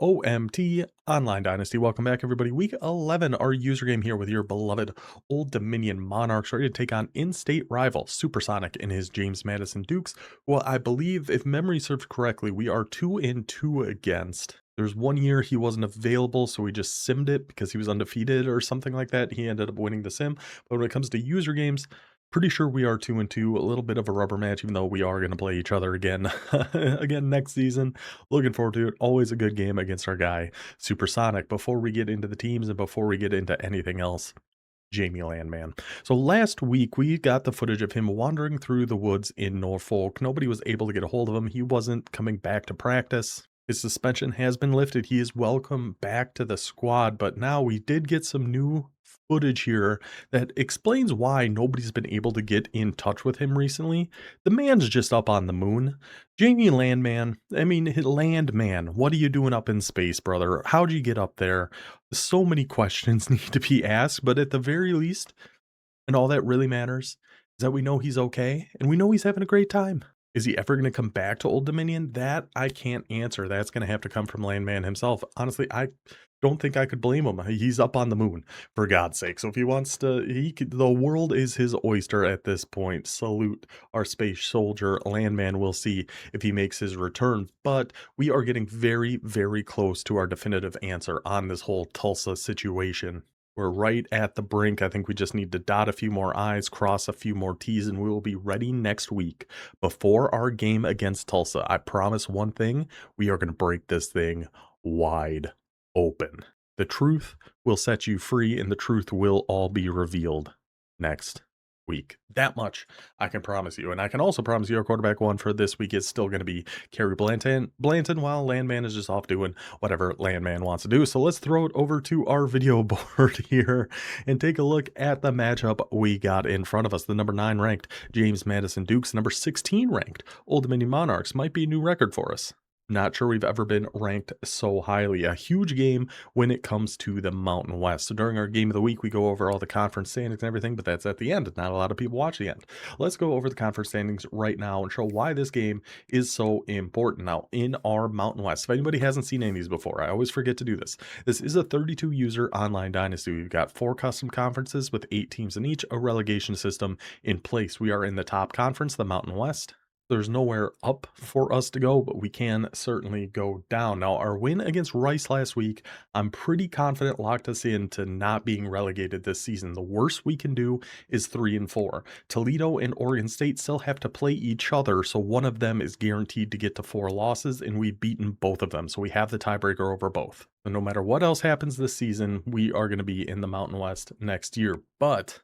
OMT Online Dynasty. Welcome back, everybody. Week 11, our user game here with your beloved Old Dominion Monarchs, ready to take on in-state rival Supersonic and his James Madison Dukes. Well, I believe, if memory serves correctly, we are 2-2 against. There's 1 year he wasn't available, so we just simmed it because he was undefeated or something like that. He ended up winning the sim. But when it comes to user games, pretty sure we are 2-2, a little bit of a rubber match, even though we are going to play each other again again next season. Looking forward to it. Always a good game against our guy, Supersonic. Before we get into the teams and before we get into anything else, Jamie Landman. So last week, we got the footage of him wandering through the woods in Norfolk. Nobody was able to get a hold of him. He wasn't coming back to practice. His suspension has been lifted. He is welcome back to the squad, but now we did get some new footage here that explains why nobody's been able to get in touch with him recently. The man's just up on the moon. Jamie Landman, Landman, what are you doing up in space, brother? How'd you get up there? So many questions need to be asked, but at the very least, and all that really matters, is that we know he's okay, and we know he's having a great time. Is he ever going to come back to Old Dominion? That I can't answer. That's going to have to come from Landman himself. Honestly, I don't think I could blame him. He's up on the moon, for God's sake. So if he wants to, the world is his oyster at this point. Salute our space soldier. Landman. We'll see if he makes his return. But we are getting very, very close to our definitive answer on this whole Tulsa situation. We're right at the brink. I think we just need to dot a few more I's, cross a few more T's, and we will be ready next week before our game against Tulsa. I promise one thing, we are going to break this thing wide open. The truth will set you free, and the truth will all be revealed next week. That much I can promise you. And I can also promise you our quarterback one for this week is still going to be Kerry Blanton, while Landman is just off doing whatever Landman wants to do. So let's throw it over to our video board here and take a look at the matchup we got in front of us. The number 9 ranked James Madison Dukes, number 16 ranked Old Dominion Monarchs. Might be a new record for us. Not sure we've ever been ranked so highly. A huge game when it comes to the Mountain West. So during our game of the week, we go over all the conference standings and everything, but that's at the end. Not a lot of people watch the end. Let's go over the conference standings right now and show why this game is so important. Now, in our Mountain West, if anybody hasn't seen any of these before, I always forget to do this. This is a 32-user online dynasty. We've got 4 custom conferences with 8 teams in each, a relegation system in place. We are in the top conference, the Mountain West. There's nowhere up for us to go, but we can certainly go down. Now, our win against Rice last week, I'm pretty confident locked us into not being relegated this season. The worst we can do is 3-4. Toledo and Oregon State still have to play each other, so one of them is guaranteed to get to 4 losses, and we've beaten both of them, so we have the tiebreaker over both. So no matter what else happens this season, we are going to be in the Mountain West next year. But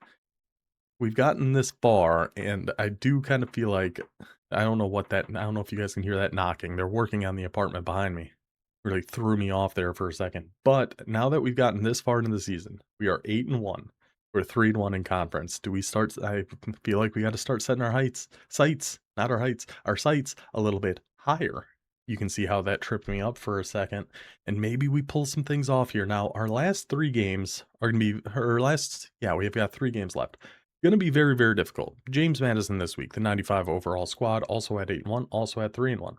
we've gotten this far, and I do kind of feel like, I don't know if you guys can hear that knocking. They're working on the apartment behind me. Really threw me off there for a second. But now that we've gotten this far into the season, we are 8-1. We're 3-1 in conference. Do we start? I feel like we got to start setting our sights a little bit higher. You can see how that tripped me up for a second. And maybe we pull some things off here. Now, our last 3 games are going to be, we've got 3 games left. Going to be very, very difficult. James Madison this week, the 95 overall squad, also at 8-1, also at 3-1.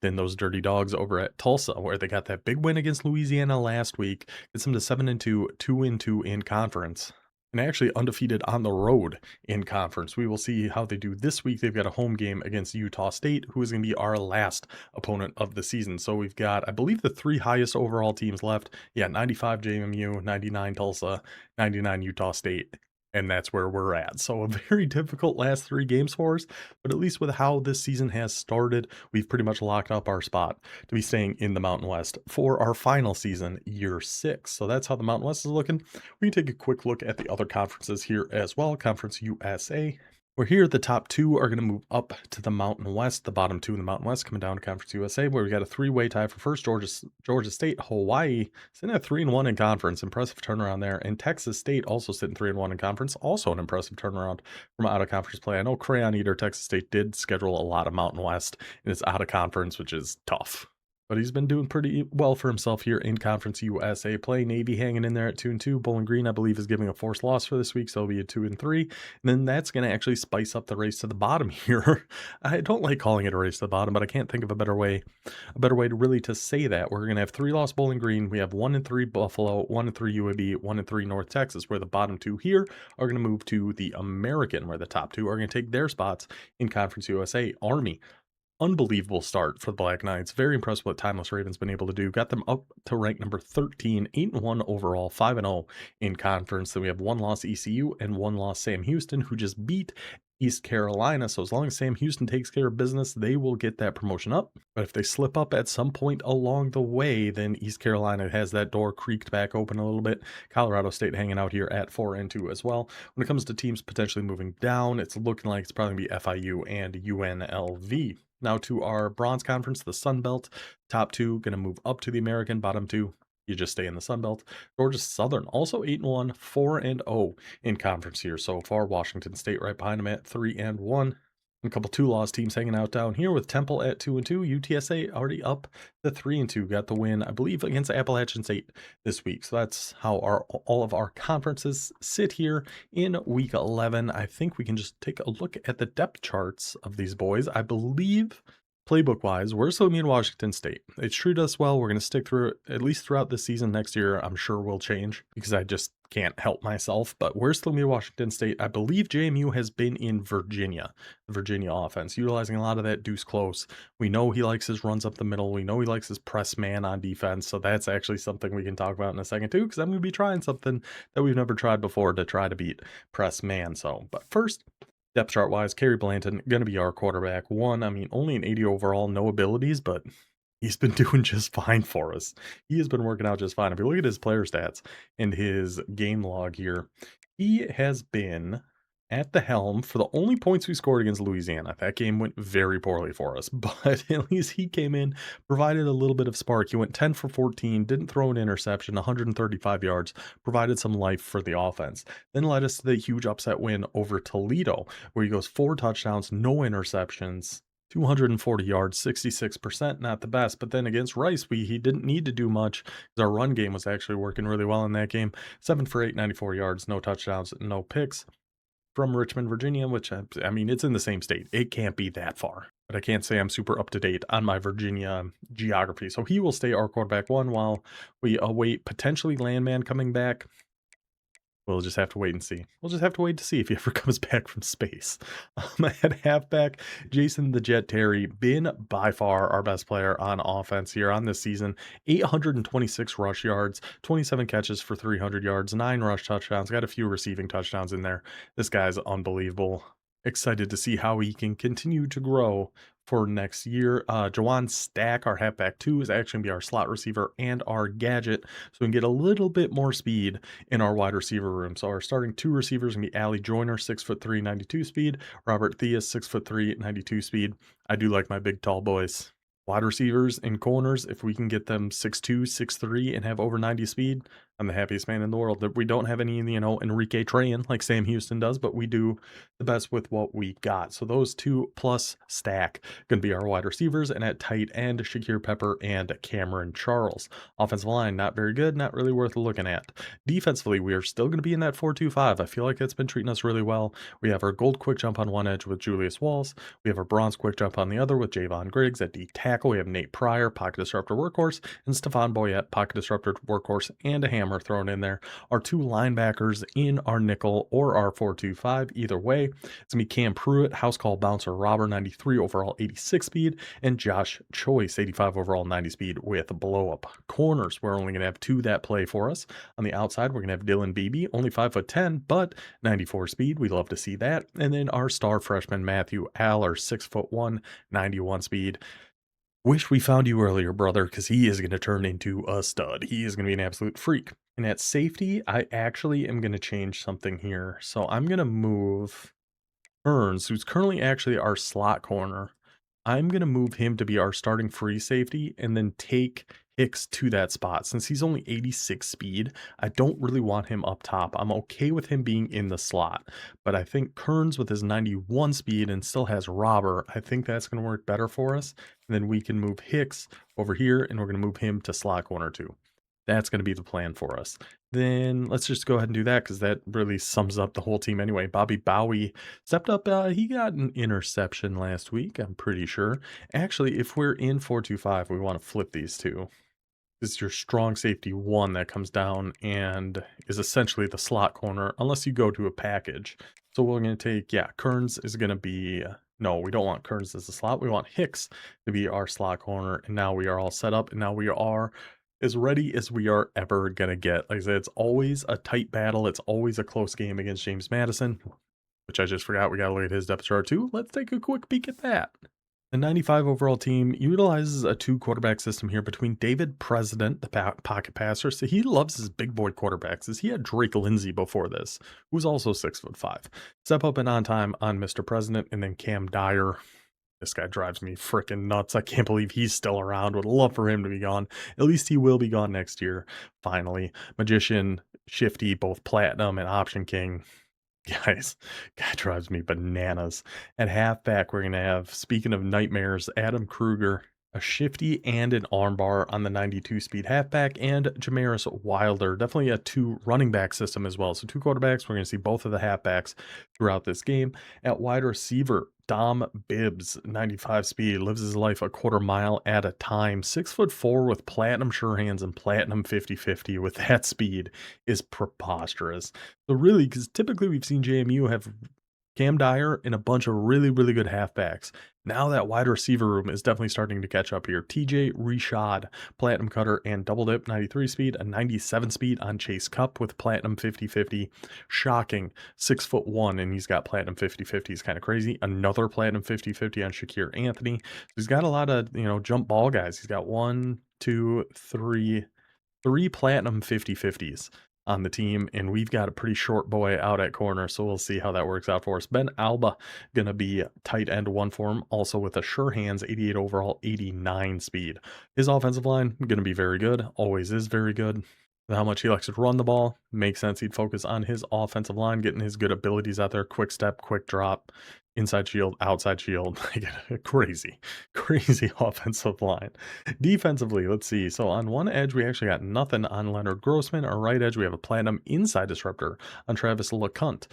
Then those dirty dogs over at Tulsa, where they got that big win against Louisiana last week, gets them to 7-2, 2-2 in conference, and actually undefeated on the road in conference. We will see how they do this week. They've got a home game against Utah State, who is going to be our last opponent of the season. So we've got, I believe, the 3 highest overall teams left. Yeah, 95 JMU, 99 Tulsa, 99 Utah State. And that's where we're at. So a very difficult last 3 games for us, but at least with how this season has started, we've pretty much locked up our spot to be staying in the Mountain West for our final season, year 6. So that's how the Mountain West is looking. We can take a quick look at the other conferences here as well. Conference USA. We're here, the top 2 are going to move up to the Mountain West. The bottom 2 in the Mountain West coming down to Conference USA, where we got a 3-way tie for first. Georgia State, Hawaii sitting at 3-1 in conference. Impressive turnaround there. And Texas State also sitting 3-1 in conference. Also an impressive turnaround from out of conference play. I know Crayon Eater Texas State did schedule a lot of Mountain West, and it's out of conference, which is tough. But he's been doing pretty well for himself here in Conference USA play. Navy hanging in there at 2-2. Bowling Green, I believe, is giving a forced loss for this week, so it'll be a 2-3. And then that's going to actually spice up the race to the bottom here. I don't like calling it a race to the bottom, but I can't think of a better way to really to say that. We're going to have 3 lost Bowling Green. We have 1-3 Buffalo, 1-3 UAB, 1-3 North Texas, where the bottom 2 here are going to move to the American, where the top 2 are going to take their spots in Conference USA. Army, unbelievable start for the Black Knights. Very impressed with what Timeless Raven's been able to do. Got them up to rank number 13, 8-1 overall, 5-0 in conference. Then we have 1 loss ECU and 1 loss Sam Houston, who just beat East Carolina. So as long as Sam Houston takes care of business, they will get that promotion up. But if they slip up at some point along the way, then East Carolina has that door creaked back open a little bit. Colorado State hanging out here at 4-2 as well. When it comes to teams potentially moving down, it's looking like it's probably going to be FIU and UNLV. Now to our bronze conference, the Sun Belt. Top 2 going to move up to the American. Bottom 2, you just stay in the Sun Belt. Georgia Southern also 8-1, 4-0 in conference here so far. Washington State right behind them at 3-1. A couple 2-loss teams hanging out down here with Temple at 2-2. UTSA already up to 3-2. Got the win, I believe, against Appalachian State this week. So that's how all of our conferences sit here in week 11. I think we can just take a look at the depth charts of these boys. I believe playbook wise, we're still in Washington State. They treated us well. We're going to stick through it at least throughout this season. Next year, I'm sure will change because I just can't help myself. But we're still in Washington State. I believe JMU has been in Virginia, the Virginia offense, utilizing a lot of that deuce close. We know he likes his runs up the middle. We know he likes his press man on defense. So that's actually something we can talk about in a second too, because I'm going to be trying something that we've never tried before to try to beat press man. So, but first, depth chart wise, Kerry Blanton going to be our quarterback. I mean, only an 80 overall, no abilities, but he's been doing just fine for us. He has been working out just fine. If you look at his player stats and his game log here, he has been at the helm for the only points we scored against Louisiana. That game went very poorly for us, but at least he came in, provided a little bit of spark. He went 10 for 14, didn't throw an interception, 135 yards, provided some life for the offense. Then led us to the huge upset win over Toledo, where he goes 4 touchdowns, no interceptions, 240 yards, 66%, not the best. But then against Rice, he didn't need to do much because our run game was actually working really well in that game. 7 for 8, 94 yards, no touchdowns, no picks. From Richmond, Virginia, which I mean, it's in the same state. It can't be that far. But I can't say I'm super up to date on my Virginia geography. So he will stay our quarterback 1 while we await potentially Landman coming back. We'll just have to wait and see. We'll just have to wait to see if he ever comes back from space. At halfback, Jason the Jet Terry, been by far our best player on offense here on this season. 826 rush yards, 27 catches for 300 yards, 9 rush touchdowns, got a few receiving touchdowns in there. This guy's unbelievable. Excited to see how he can continue to grow for next year. Jawan Stack, our halfback 2, is actually going to be our slot receiver and our gadget, so we can get a little bit more speed in our wide receiver room. So our starting 2 receivers are going to be Allie Joyner, 6'3", 92 speed, Robert Theus, 6'3", 92 speed. I do like my big tall boys. Wide receivers and corners, if we can get them 6'2", 6'3", and have over 90 speed, I'm the happiest man in the world. That we don't have any, Enrique Trayan like Sam Houston does, but we do the best with what we got. So those 2 plus Stack going to be our wide receivers, and at tight end, Shakir Pepper and Cameron Charles. Offensive line, not very good, not really worth looking at. Defensively, we are still going to be in that 4-2-5. I feel like that's been treating us really well. We have our gold quick jump on one edge with Julius Walls. We have our bronze quick jump on the other with Javon Griggs at D tackle. We have Nate Pryor, pocket disruptor workhorse, and Stephon Boyette, pocket disruptor workhorse, and a hammer thrown in there. Our 2 linebackers in our nickel or our 4-2-5, either way. It's going to be Cam Pruitt, house call bouncer robber, 93 overall, 86 speed, and Josh Choice, 85 overall, 90 speed with blow up corners. We're only going to have 2 that play for us. On the outside, we're going to have Dylan Beebe, only 5'10", but 94 speed. We love to see that. And then our star freshman Matthew Aller, 6'1", 91 speed. Wish we found you earlier, brother, because he is going to turn into a stud. He is going to be an absolute freak. And at safety, I actually am going to change something here. So I'm going to move Burns, who's currently actually our slot corner. I'm going to move him to be our starting free safety and then take Hicks to that spot. Since he's only 86 speed, I don't really want him up top. I'm okay with him being in the slot, but I think Kearns with his 91 speed and still has Robber, I think that's going to work better for us. And then we can move Hicks over here, and we're going to move him to slot corner too. That's going to be the plan for us. Then let's just go ahead and do that because that really sums up the whole team anyway. Bobby Bowie stepped up. He got an interception last week, I'm pretty sure. Actually, if we're in 4-2-5, we want to flip these two. This is your strong safety one that comes down and is essentially the slot corner, unless you go to a package. So we're going to take, yeah, Kearns is going to be, no, we don't want Kearns as a slot. We want Hicks to be our slot corner. And now we are all set up. And now we are as ready as we are ever going to get. Like I said, it's always a tight battle. It's always a close game against James Madison, which I just forgot. We got to look at his depth chart too. Let's take a quick peek at that. The 95 overall team utilizes a two quarterback system here between David President, the pocket passer. So he loves his big boy quarterbacks. As he had Drake Lindsay before this, who was also 6'5". Step up and on time on Mr. President, and then Cam Dyer. This guy drives me freaking nuts. I can't believe he's still around. Would love for him to be gone. At least he will be gone next year. Finally, Magician, Shifty, both Platinum and Option King. Guys, guy drives me bananas. At halfback, we're going to have, speaking of nightmares, Adam Kruger, a shifty and an armbar on the 92 speed halfback, and Jamaris Wilder. Definitely a two running back system as well. So two quarterbacks. We're going to see both of the halfbacks throughout this game. At wide receiver, Dom Bibbs, 95 speed, lives his life a quarter mile at a time. 6'4" with platinum sure hands and platinum 50-50 with that speed is preposterous. So really, because typically we've seen JMU have Cam Dyer and a bunch of really, really good halfbacks. Now that wide receiver room is definitely starting to catch up here. TJ Rashad, Platinum Cutter and Double Dip, 93 speed, a 97 speed on Chase Cup with Platinum 50-50. Shocking, 6'1", and he's got Platinum 50-50. He's kind of crazy. Another Platinum 50-50 on Shakir Anthony. So he's got a lot of, jump ball guys. He's got three Platinum 50-50s on the team, and we've got a pretty short boy out at corner, so we'll see how that works out for us. Ben Alba gonna be tight end one for him, also with a sure hands 88 overall, 89 speed. His offensive line gonna be very good, always is very good. How much he likes to run the ball makes sense. He'd focus on his offensive line, getting his good abilities out there. Quick step, quick drop, inside shield, outside shield. Crazy, crazy offensive line. Defensively, let's see. So on one edge, we actually got nothing on Leonard Grossman. Our right edge, we have a platinum inside disruptor on Travis LeCunt.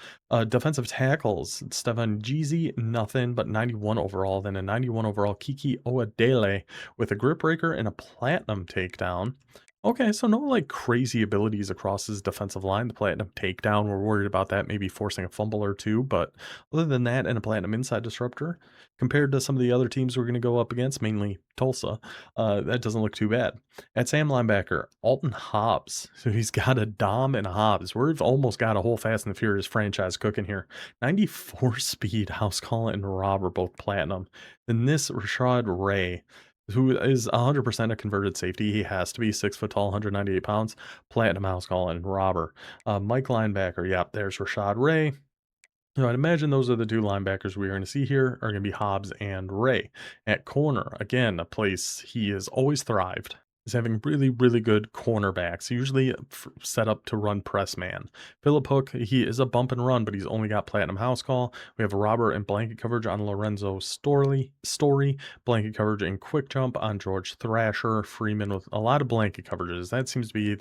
Defensive tackles, Stefan Jeezy, nothing but 91 overall. Then a 91 overall Kiki Oadele with a grip breaker and a platinum takedown. Okay, so no like crazy abilities across his defensive line. The platinum takedown, we're worried about that, maybe forcing a fumble or two. But other than that, and a platinum inside disruptor, compared to some of the other teams we're going to go up against, mainly Tulsa, that doesn't look too bad. At Sam linebacker, Alton Hobbs. So he's got a Dom and a Hobbs. We've almost got a whole Fast and the Furious franchise cooking here. 94 speed, House Call and Rob are both platinum. Then this Rashad Ray, who is 100% a converted safety. He has to be 6 foot tall, 198 pounds, platinum house call and robber. Mike linebacker. Yep, there's Rashad Ray. I'd imagine those are the two linebackers we're going to see here are going to be Hobbs and Ray. At corner, again, a place he has always thrived is having really, really good cornerbacks, usually set up to run press man. Philip Hook, he is a bump and run, but he's only got platinum house call. We have a robber and blanket coverage on Lorenzo Story, blanket coverage and quick jump on George Thrasher. Freeman with a lot of blanket coverages. That seems to be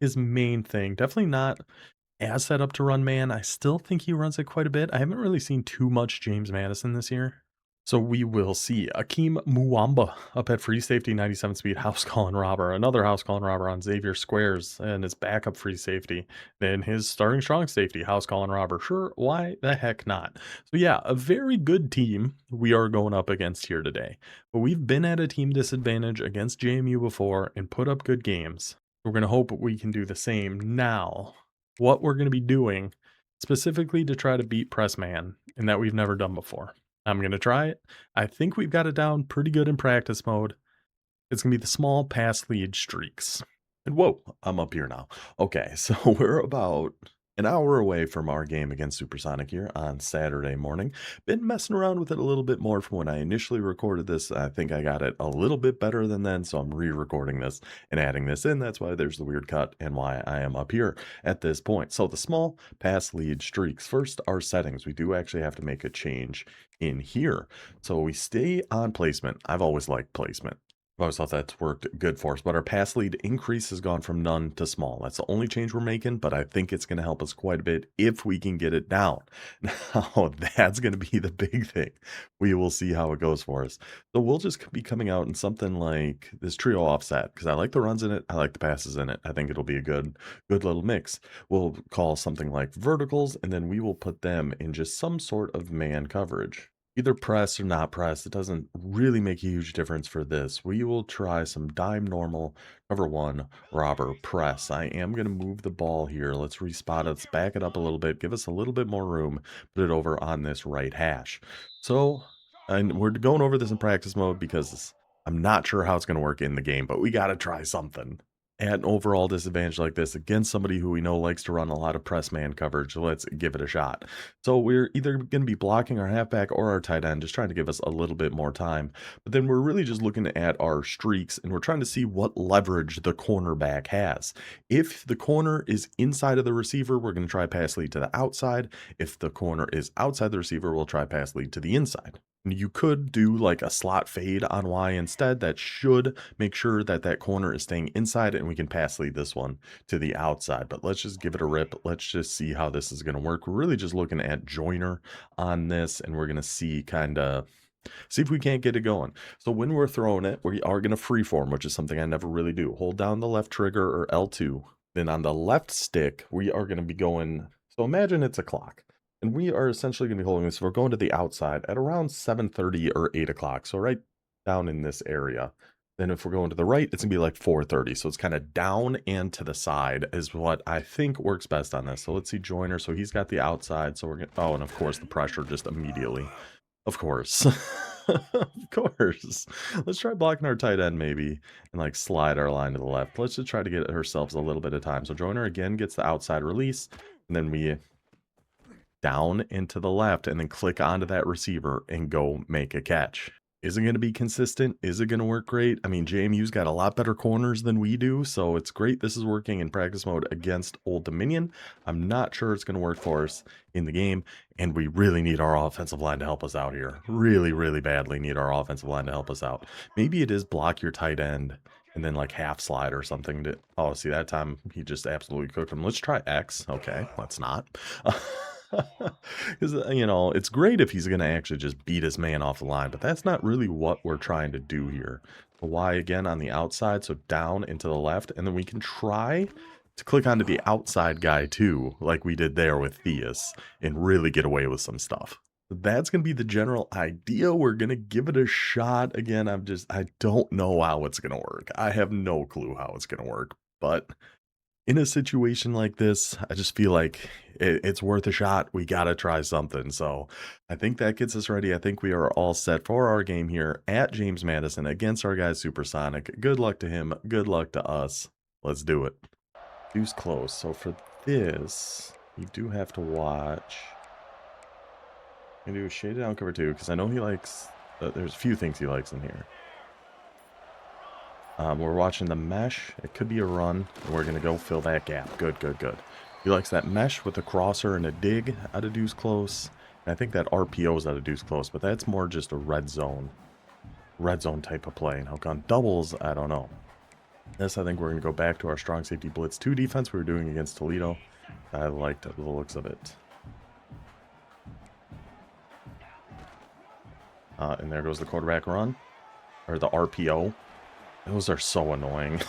his main thing. Definitely not as set up to run man. I still think he runs it quite a bit. I haven't really seen too much James Madison this year. So we will see Akeem Muamba up at free safety, 97 speed, house calling robber. Another house calling robber on Xavier Squares and his backup free safety. Then his starting strong safety, house calling robber. Sure, why the heck not? So yeah, a very good team we are going up against here today. But we've been at a team disadvantage against JMU before and put up good games. We're going to hope we can do the same now. What we're going to be doing specifically to try to beat press man and that we've never done before. I'm going to try it. I think we've got it down pretty good in practice mode. It's going to be the small pass lead streaks. And whoa, I'm up here now. Okay, so we're about An hour away from our game against Supersonic here on Saturday morning. Been messing around with it a little bit more from when I initially recorded this. I think I got it a little bit better than then, so I'm re-recording this and adding this in. That's why there's the weird cut and why I am up here at this point. So the small pass lead streaks. First, our settings. We do actually have to make a change in here. So we stay on placement. I've always liked placement. I always thought that's worked good for us, but our pass lead increase has gone from none to small. That's the only change we're making, but I think it's going to help us quite a bit if we can get it down. Now, that's going to be the big thing. We will see how it goes for us. So we'll just be coming out in something like this trio offset, because I like the runs in it. I like the passes in it. I think it'll be a good little mix. We'll call something like verticals, and then we will put them in just some sort of man coverage. Either press or not press, it doesn't really make a huge difference for this. We will try some dime normal, cover one, robber, press. I am going to move the ball here. Let's respot it. Let's back it up a little bit. Give us a little bit more room. Put it over on this right hash. So, and we're going over this in practice mode because I'm not sure how it's going to work in the game, but we got to try something. At an overall disadvantage like this against somebody who we know likes to run a lot of press man coverage, let's give it a shot. So we're either going to be blocking our halfback or our tight end, just trying to give us a little bit more time. But then we're really just looking at our streaks, and we're trying to see what leverage the cornerback has. If the corner is inside of the receiver, we're going to try pass lead to the outside. If the corner is outside the receiver, we'll try pass lead to the inside. You could do like a slot fade on Y instead. That should make sure that that corner is staying inside, and we can pass lead this one to the outside. But let's just give it a rip. Let's just see how this is going to work. We're really just looking at joiner on this, and we're going to see if we can't get it going. So when we're throwing it, we are going to freeform, which is something I never really do. Hold down the left trigger or L2. Then on the left stick, we are going to be going. So imagine it's a clock. And we are essentially going to be holding this. We're going to the outside at around 7:30 or 8 o'clock. So right down in this area. Then if we're going to the right, it's going to be like 4:30. So it's kind of down and to the side is what I think works best on this. So let's see joiner. So he's got the outside. So we're going to, oh, and of course the pressure just immediately. Of course. Of course. Let's try blocking our tight end maybe and like slide our line to the left. Let's just try to get ourselves a little bit of time. So joiner again gets the outside release. And then we down and to the left and then click onto that receiver and go make a catch. Is it going to be consistent? Is it going to work great? I mean, JMU's got a lot better corners than we do, so it's great this is working in practice mode against Old Dominion. I'm not sure it's going to work for us in the game, and we really need our offensive line to help us out here. Really, really badly need our offensive line to help us out. Maybe it is block your tight end and then like half slide or something to, oh, see, that time he just absolutely cooked him. Let's try X. Okay, let's not. Because, you know, it's great if he's going to actually just beat his man off the line, but that's not really what we're trying to do here. The Y again on the outside, so down and to the left, and then we can try to click onto the outside guy too, like we did there with Theus, and really get away with some stuff. That's going to be the general idea. We're going to give it a shot. Again, I don't know how it's going to work. I have no clue how it's going to work, but in a situation like this, I just feel like it's worth a shot. We got to try something. So I think that gets us ready. I think we are all set for our game here at James Madison against our guy Supersonic. Good luck to him. Good luck to us. Let's do it. Deuce close. So for this, you do have to watch. I'm going to do a shaded down cover 2 because I know he likes, there's a few things he likes in here. We're watching the mesh. It could be a run. And we're going to go fill that gap. Good, good, good. He likes that mesh with a crosser and a dig out of deuce close. And I think that RPO is out of deuce close, but that's more just a red zone type of play. And how on doubles, I don't know. This, I think we're going to go back to our strong safety blitz 2 defense we were doing against Toledo. I liked the looks of it. And there goes the quarterback run. Or the RPO. Those are so annoying.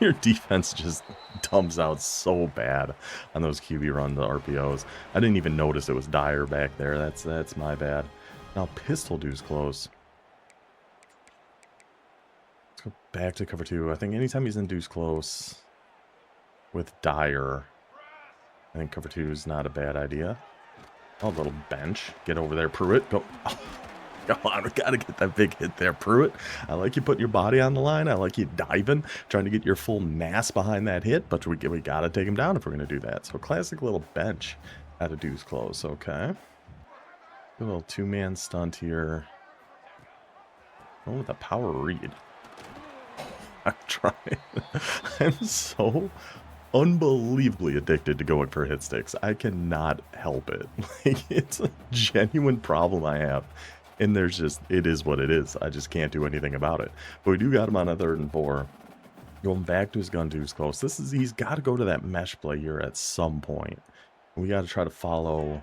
Your defense just dumps out so bad on those QB run, the RPOs. I didn't even notice it was Dyer back there. That's my bad. Now pistol deuce close. Let's go back to cover 2. I think anytime he's in deuce close with Dyer, I think cover 2 is not a bad idea. Oh, little bench. Get over there, Pruitt. Go. Oh. Come on, we gotta get that big hit there, Pruitt. I like you putting your body on the line. I like you diving, trying to get your full mass behind that hit, but we gotta take him down if we're gonna do that. So classic little bench out of Deuce close. Okay. A little two-man stunt here. Going with a power read. I'm trying. I'm so unbelievably addicted to going for hit sticks. I cannot help it. Like, it's a genuine problem I have. And there's just, it is what it is. I just can't do anything about it. But we do got him on a 3rd and 4. Going back to his gun Deuce close. He's got to go to that mesh play here at some point. We got to try to follow.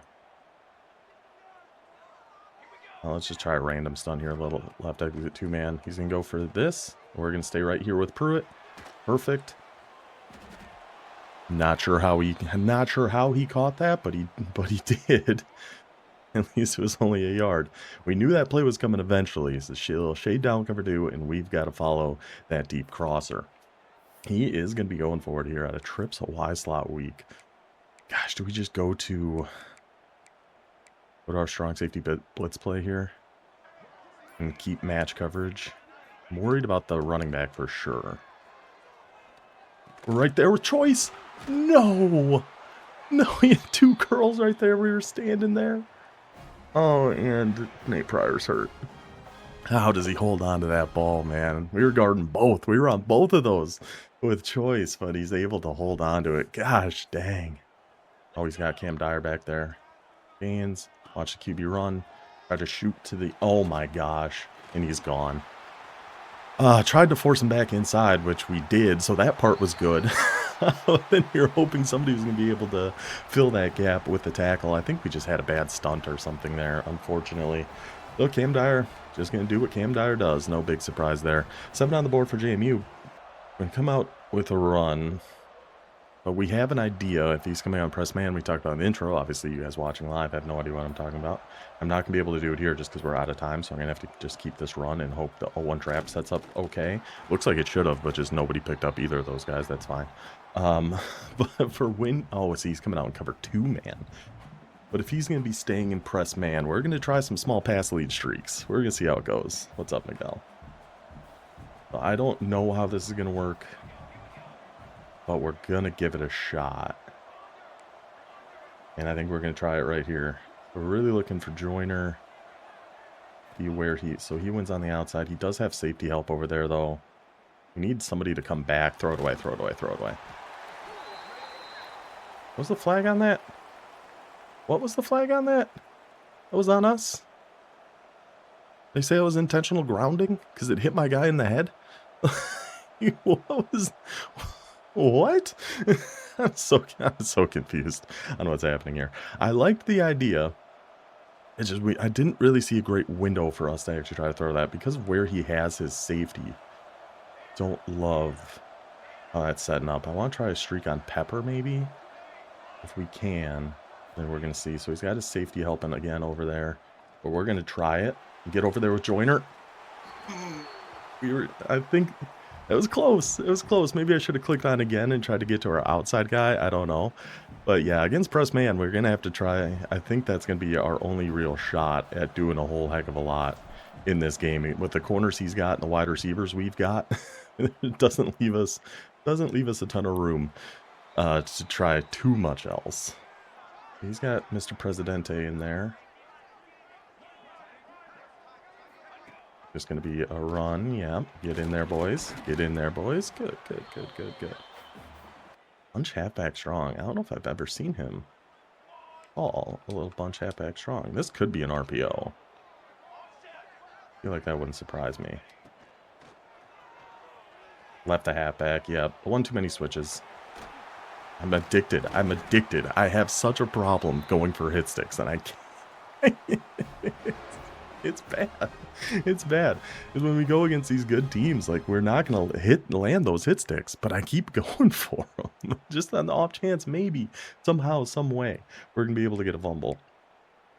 Well, let's just try a random stun here. A little left exit 2-man. He's going to go for this. We're going to stay right here with Pruitt. Perfect. Not sure how he caught that, but he did. At least it was only a yard. We knew that play was coming eventually. It's a little shade down cover 2, and we've got to follow that deep crosser. He is going to be going forward here at a trips a Y slot week. Gosh, do we just go to our strong safety blitz play here and keep match coverage? I'm worried about the running back for sure. We're right there with choice. No, he had 2 curls right there. We were standing there. Oh, and Nate Pryor's hurt. How does he hold on to that ball, man? We were guarding both. We were on both of those with choice, but he's able to hold on to it. Gosh, dang. Oh, he's got Cam Dyer back there. Gains. Watch the QB run. Try to shoot to the... Oh, my gosh. And he's gone. Tried to force him back inside, which we did, so that part was good. Then you're hoping somebody was going to be able to fill that gap with the tackle. I think we just had a bad stunt or something there, unfortunately. So Cam Dyer, just going to do what Cam Dyer does. No big surprise there. 7 on the board for JMU. We're going to come out with a run. But we have an idea. If he's coming on press man, we talked about in the intro. Obviously, you guys watching live have no idea what I'm talking about. I'm not going to be able to do it here just because we're out of time. So I'm going to have to just keep this run and hope the 0-1 trap sets up okay. Looks like it should have, but just nobody picked up either of those guys. That's fine. But for win... Oh, see, he's coming out and cover 2-man. But if he's going to be staying in press man, we're going to try some small pass lead streaks. We're going to see how it goes. What's up, Miguel? I don't know how this is going to work, but we're going to give it a shot. And I think we're going to try it right here. We're really looking for Joyner. Be aware so he wins on the outside. He does have safety help over there, though. We need somebody to come back. Throw it away, throw it away, throw it away. What was the flag on that? What was the flag on that? That was on us? They say it was intentional grounding because it hit my guy in the head? What was... What? I'm so confused on what's happening here. I liked the idea. It's just I didn't really see a great window for us to actually try to throw that because of where he has his safety. Don't love how that's setting up. I want to try a streak on Pepper maybe. If we can, then we're going to see. So he's got his safety helping again over there. But we're going to try it. Get over there with Joyner. I think it was close. It was close. Maybe I should have clicked on again and tried to get to our outside guy. I don't know. But yeah, against press man, we're going to have to try. I think that's going to be our only real shot at doing a whole heck of a lot in this game. With the corners he's got and the wide receivers we've got, it doesn't leave us a ton of room to try too much else. He's got Mr. Presidente in there. Just going to be a run. Yeah. Get in there, boys. Get in there, boys. Good, good, good, good, good. Bunch halfback strong. I don't know if I've ever seen him fall a little bunch halfback strong. This could be an RPO. I feel like that wouldn't surprise me. Left the halfback. Yep. One too many switches. I'm addicted. I'm addicted. I have such a problem going for hit sticks, and I can't. It's bad. It's bad. Because when we go against these good teams, like, we're not going to land those hit sticks, but I keep going for them. Just on the off chance, maybe, somehow, some way, we're going to be able to get a fumble.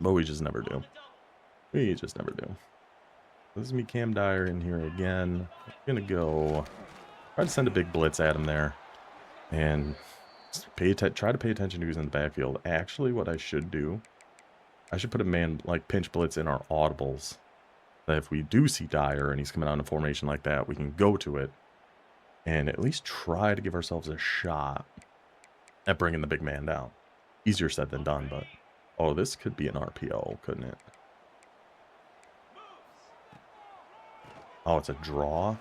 But we just never do. We just never do. This is me, Cam Dyer, in here again. I'm going to go try to send a big blitz at him there. And try to pay attention to who's in the backfield. Actually, what I should do, I should put a man, like, pinch blitz in our audibles. that if we do see Dyer and he's coming out in a formation like that, we can go to it and at least try to give ourselves a shot at bringing the big man down. Easier said than done, but... Oh, this could be an RPO, couldn't it? Oh, it's a draw?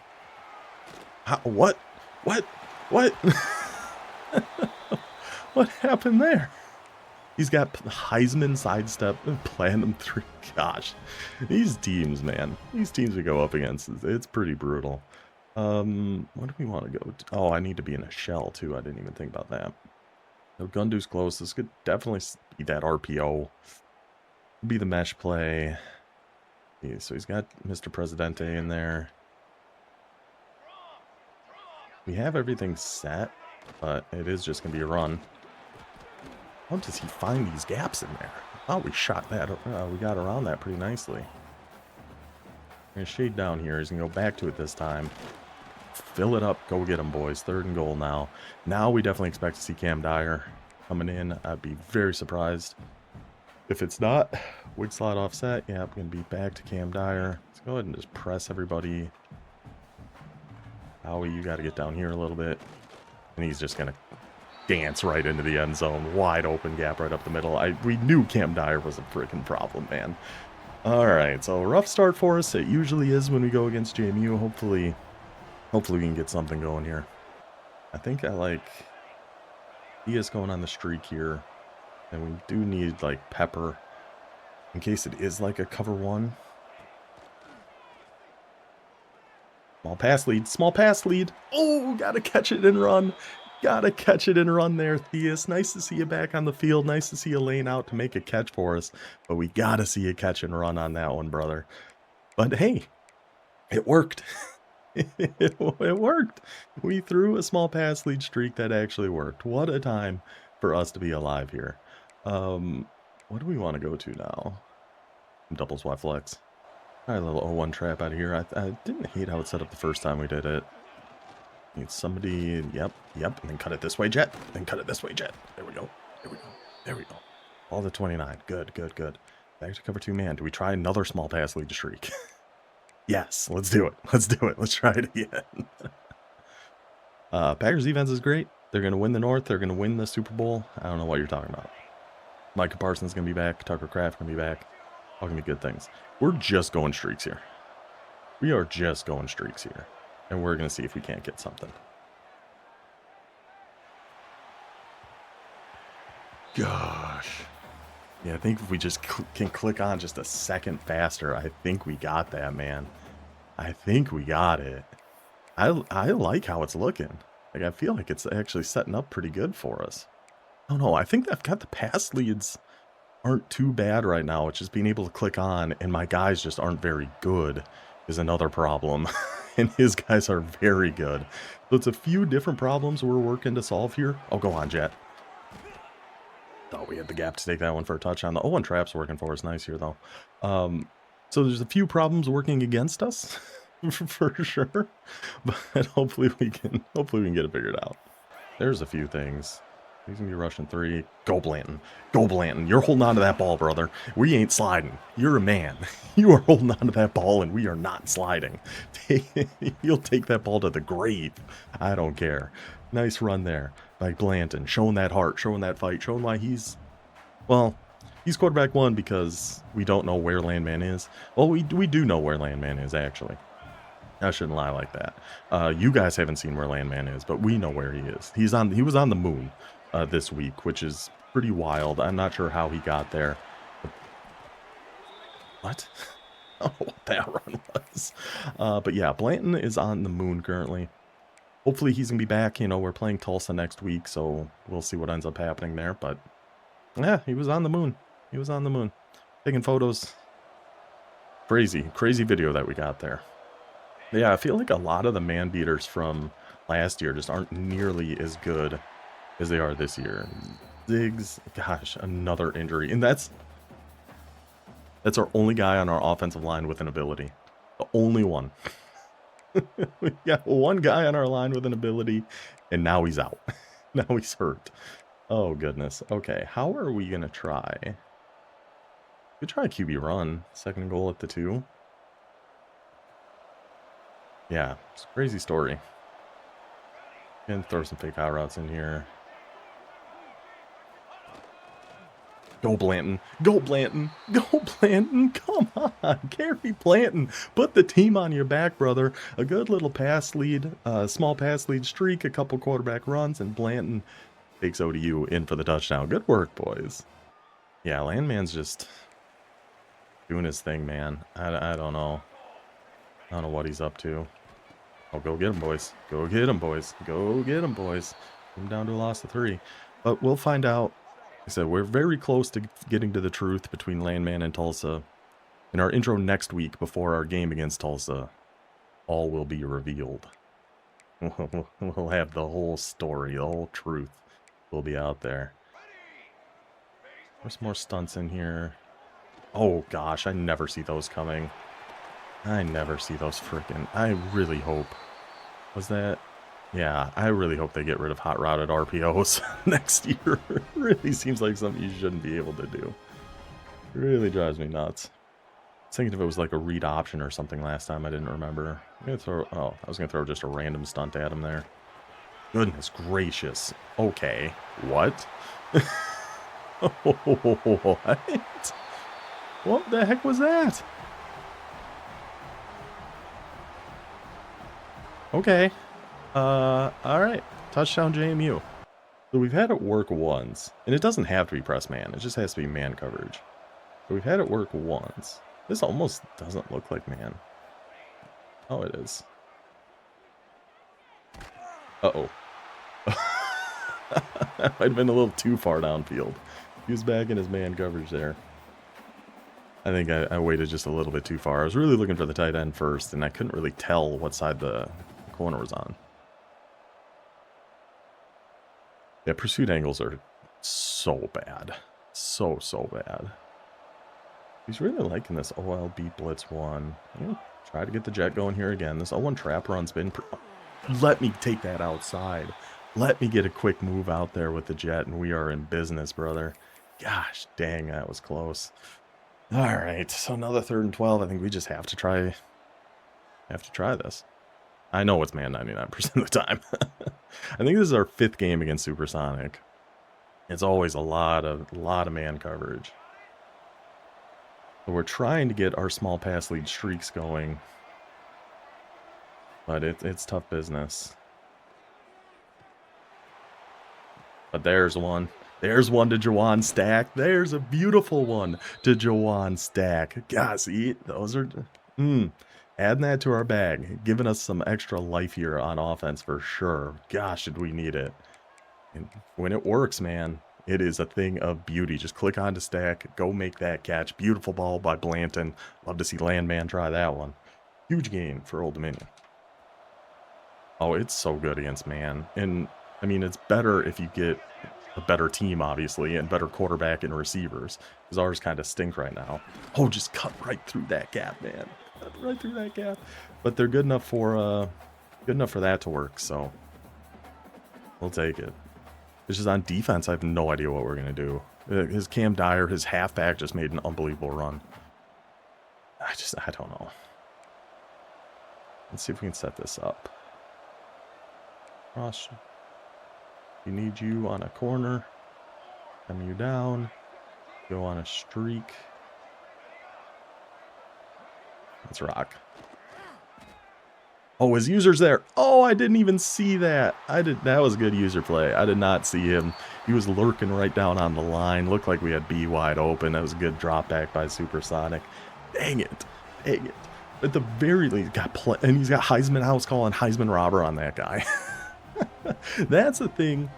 How, what? What? What? What happened there? He's got Heisman sidestep and Platinum 3. Gosh, these teams, man. These teams we go up against, it's pretty brutal. What do we want to go to? Oh, I need to be in a shell, too. I didn't even think about that. No, Gundu's close. This could definitely be that RPO. Be the mesh play. Yeah, so he's got Mr. Presidente in there. We have everything set, but it is just going to be a run. How does he find these gaps in there? Oh, we shot that. We got around that pretty nicely. We're going to shade down here. He's going to go back to it this time. Fill it up. Go get him, boys. 3rd and goal now. Now we definitely expect to see Cam Dyer coming in. I'd be very surprised if it's not. Wig slot offset. Yeah, I'm going to be back to Cam Dyer. Let's go ahead and just press everybody. Howie, you got to get down here a little bit. And he's just going to dance right into the end zone. Wide open gap right up the middle. We knew Cam Dyer was a freaking problem, man. All right, so rough start for us. It usually is when we go against JMU. Hopefully we can get something going here. I think I like Diaz going on the streak here. And we do need, like, Pepper in case it is, like, a cover 1. Small pass lead. Small pass lead. Oh, gotta catch it and run. Gotta catch it and run there, Theus. Nice to see you back on the field. Nice to see you laying out to make a catch for us. But we gotta see you catch and run on that one, brother. But hey, it worked. It worked. We threw a small pass lead streak that actually worked. What a time for us to be alive here. What do we want to go to now? Double swap flex. All right, little 0-1 trap out of here. I didn't hate how it set up the first time we did it. Need somebody, yep, and then cut it this way, Jet. Then cut it this way, Jet. There we go. There we go. All the 29. Good. Back to cover 2 man. Do we try another small pass lead streak? Yes, let's do it. Let's try it again. Packers defense is great. They're going to win the North. They're going to win the Super Bowl. I don't know what you're talking about. Micah Parsons going to be back. Tucker Kraft going to be back. All going to be good things. We're just going streaks here. We are just going streaks here. And we're going to see if we can't get something. Gosh. Yeah, I think if we just can click on just a second faster, I think we got that, man. I think we got it. I like how it's looking. Like, I feel like it's actually setting up pretty good for us. I don't know. I think I've got the pass leads aren't too bad right now. It's just being able to click on, and my guys just aren't very good is another problem. And his guys are very good. So it's a few different problems we're working to solve here. Oh, go on, Jet. Thought we had the gap to take that one for a touchdown. The 0-1 trap's working for us nice here, though. So there's a few problems working against us, for sure. But hopefully we can get it figured out. There's a few things. He's going to be rushing 3. Go, Blanton. Go, Blanton. You're holding on to that ball, brother. We ain't sliding. You're a man. You are holding on to that ball, and we are not sliding. You'll take that ball to the grave. I don't care. Nice run there by Blanton. Showing that heart, showing that fight, showing why he's... Well, he's quarterback 1 because we don't know where Landman is. Well, we do know where Landman is, actually. I shouldn't lie like that. You guys haven't seen where Landman is, but we know where he is. He was on the moon. This week, which is pretty wild. I'm not sure how he got there. What? Oh, what that run was. But yeah, Blanton is on the moon currently. Hopefully he's going to be back. You know, we're playing Tulsa next week, so we'll see what ends up happening there. But yeah, he was on the moon. He was on the moon. Taking photos. Crazy video that we got there. Yeah, I feel like a lot of the man beaters from last year just aren't nearly as good as they are this year. Diggs, gosh, another injury. And that's our only guy on our offensive line with an ability. The only one. We got one guy on our line with an ability, and now he's out. Now he's hurt. Oh, goodness. Okay, how are we going to try? We try a QB run. 2nd goal at the 2. Yeah, it's a crazy story. And throw some fake out routes in here. Go Blanton. Go Blanton. Go Blanton. Come on. Gary Blanton. Put the team on your back, brother. A good little pass lead, small pass lead streak, a couple quarterback runs, and Blanton takes ODU in for the touchdown. Good work, boys. Yeah, Landman's just doing his thing, man. I don't know. I don't know what he's up to. Oh, go get him, boys. Go get him, boys. Go get him, boys. I'm down to a loss of 3. But we'll find out. Like I said, we're very close to getting to the truth between Landman and Tulsa. In our intro next week, before our game against Tulsa, all will be revealed. We'll have the whole story, the whole truth will be out there. There's more stunts in here. Oh gosh, I never see those coming. I never see those frickin'. I really hope. Was that? Yeah, I really hope they get rid of hot routed RPOs next year. It really seems like something you shouldn't be able to do. It really drives me nuts. I was thinking if it was like a read option or something last time, I didn't remember. I'm gonna throw, oh, I was gonna throw just a random stunt at him there. Goodness gracious. Okay. What? What? What the heck was that? Okay. Alright. Touchdown JMU. So we've had it work once. And it doesn't have to be press man. It just has to be man coverage. So we've had it work once. This almost doesn't look like man. Oh, it is. Uh-oh. That might have been a little too far downfield. He was back in his man coverage there. I think I waited just a little bit too far. I was really looking for the tight end first, and I couldn't really tell what side the corner was on. Yeah, pursuit angles are so bad. So bad. He's really liking this OLB Blitz 1. I'm going to try to get the jet going here again. This 0-1 trap run's been... Let me take that outside. Let me get a quick move out there with the jet, and we are in business, brother. Gosh, dang, that was close. All right, so another 3rd and 12. I think we just have to try this. I know it's man 99% of the time. I think this is our 5th game against Supersonic. It's always a lot of man coverage. So we're trying to get our small pass lead streaks going, but it's tough business. But there's one. There's one to Jawan Stack. There's a beautiful one to Jawan Stack. God, see, those are... adding that to our bag. Giving us some extra life here on offense for sure. Gosh, did we need it. And when it works, man, it is a thing of beauty. Just click on to Stack. Go make that catch. Beautiful ball by Blanton. Love to see Landman try that one. Huge gain for Old Dominion. Oh, it's so good against man. And, I mean, it's better if you get a better team, obviously, and better quarterback and receivers, because ours kind of stink right now. Oh, just cut right through that gap, man. Cut right through that gap. But they're good enough for that to work, so we'll take it. It's just on defense, I have no idea what we're gonna do. His Cam Dyer, his halfback, just made an unbelievable run. I don't know. Let's see if we can set this up. Ross, we need you on a corner. Come you down. Go on a streak. Let's rock. Oh, his user's there. Oh, I didn't even see that. That was a good user play. I did not see him. He was lurking right down on the line. Looked like we had B wide open. That was a good drop back by Supersonic. Dang it. Dang it. At the very least, and he's got Heisman house call and Heisman robber on that guy. That's the thing.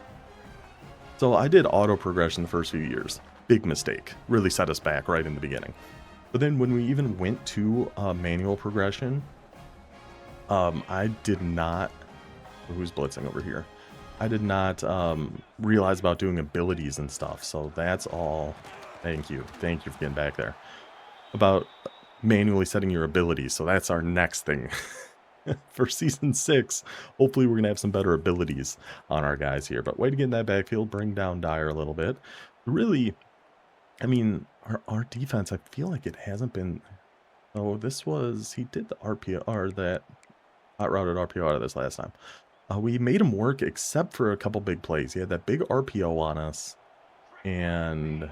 So I did auto progression the first few years. Big mistake. Really set us back right in the beginning. But then when we even went to manual progression, I did not... Who's blitzing over here? I did not realize about doing abilities and stuff. So that's all. Thank you. Thank you for getting back there. About manually setting your abilities. So that's our next thing. For Season 6, hopefully we're going to have some better abilities on our guys here. But way to get in that backfield, bring down Dyer a little bit. Really, I mean, our defense, I feel like it hasn't been... Oh, this was... He did the RPR that... hot routed RPO out of this last time. We made him work except for a couple big plays. He had that big RPO on us. And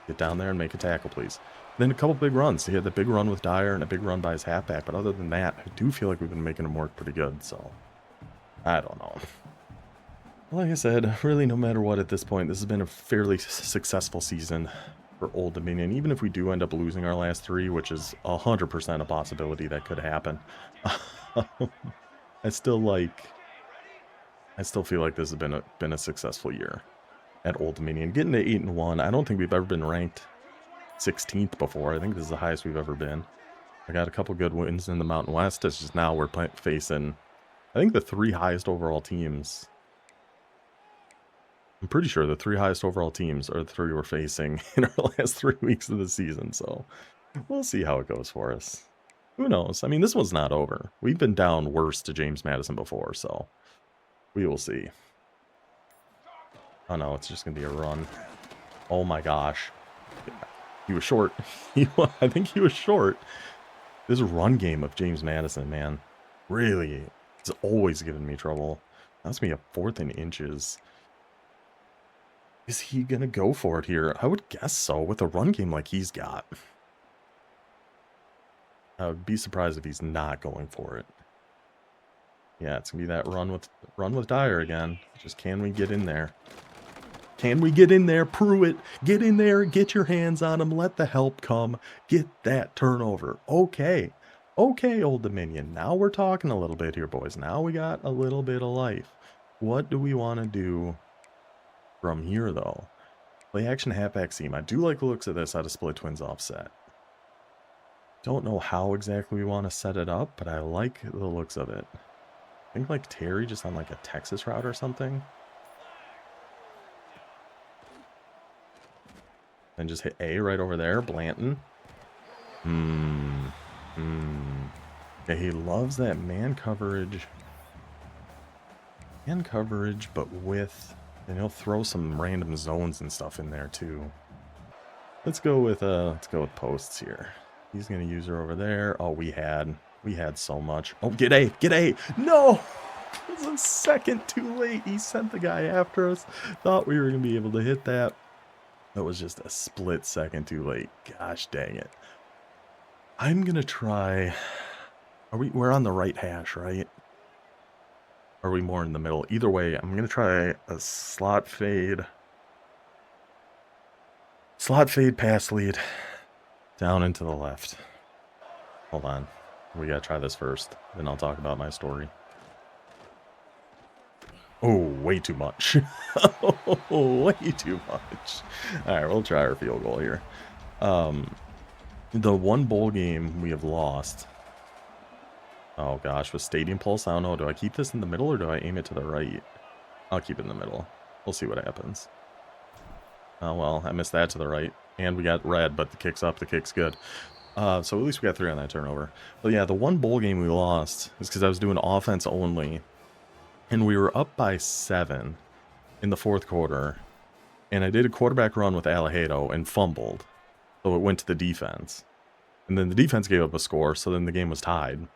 get down there and make a tackle, please. Then a couple big runs. He had the big run with Dyer and a big run by his halfback. But other than that, I do feel like we've been making him work pretty good. So, I don't know. Like I said, really no matter what at this point, this has been a fairly successful season for Old Dominion. Even if we do end up losing our last 3, which is 100% a possibility that could happen. I still feel like this has been a successful year at Old Dominion. Getting to 8-1, I don't think we've ever been ranked 16th before. I think this is the highest we've ever been. I got a couple good wins in the Mountain West. It's just now we're facing, I think, the 3 highest overall teams. I'm pretty sure the 3 highest overall teams are the 3 we're facing in our last 3 weeks of the season. So we'll see how it goes for us. Who knows? I mean, this one's not over. We've been down worse to James Madison before, so we will see. Oh no, it's just going to be a run. Oh my gosh. He was short. I think he was short. This run game of James Madison, man, really, it's always giving me trouble. That's me a 4th and inches. Is he going to go for it here? I would guess so with a run game like he's got. I would be surprised if he's not going for it. Yeah, it's going to be that run with Dyer again. Just can we get in there? Can we get in there? Pruitt, get in there, get your hands on him, let the help come, get that turnover. Okay. Okay, Old Dominion. Now we're talking a little bit here, boys. Now we got a little bit of life. What do we want to do from here, though? Play action halfback seam. I do like the looks of this out of split twins offset. Don't know how exactly we want to set it up, but I like the looks of it. I think like Terry just on like a Texas route or something. Then just hit A right over there, Blanton. Yeah, he loves that man coverage. Man coverage, but with, and he'll throw some random zones and stuff in there too. Let's go with posts here. He's gonna use her over there. Oh, we had so much. Oh, get A, get A. No! It was a second too late. He sent the guy after us. Thought we were gonna be able to hit that. That was just a split second too late. Gosh dang it. I'm gonna try. We're on the right hash, right? Or are we more in the middle? Either way, I'm gonna try a slot fade. Slot fade pass lead. Down and to the left. Hold on. We gotta try this first. Then I'll talk about my story. Oh, way too much. Way too much. Alright, we'll try our field goal here. The one bowl game we have lost. Oh gosh, with Stadium Pulse, I don't know. Do I keep this in the middle or do I aim it to the right? I'll keep it in the middle. We'll see what happens. Oh well, I missed that to the right. And we got red, but the kick's up, the kick's good. So at least we got 3 on that turnover. But yeah, the one bowl game we lost is because I was doing offense only. And we were up by 7 in the 4th quarter. And I did a quarterback run with Alejado and fumbled. So it went to the defense. And then the defense gave up a score, so then the game was tied.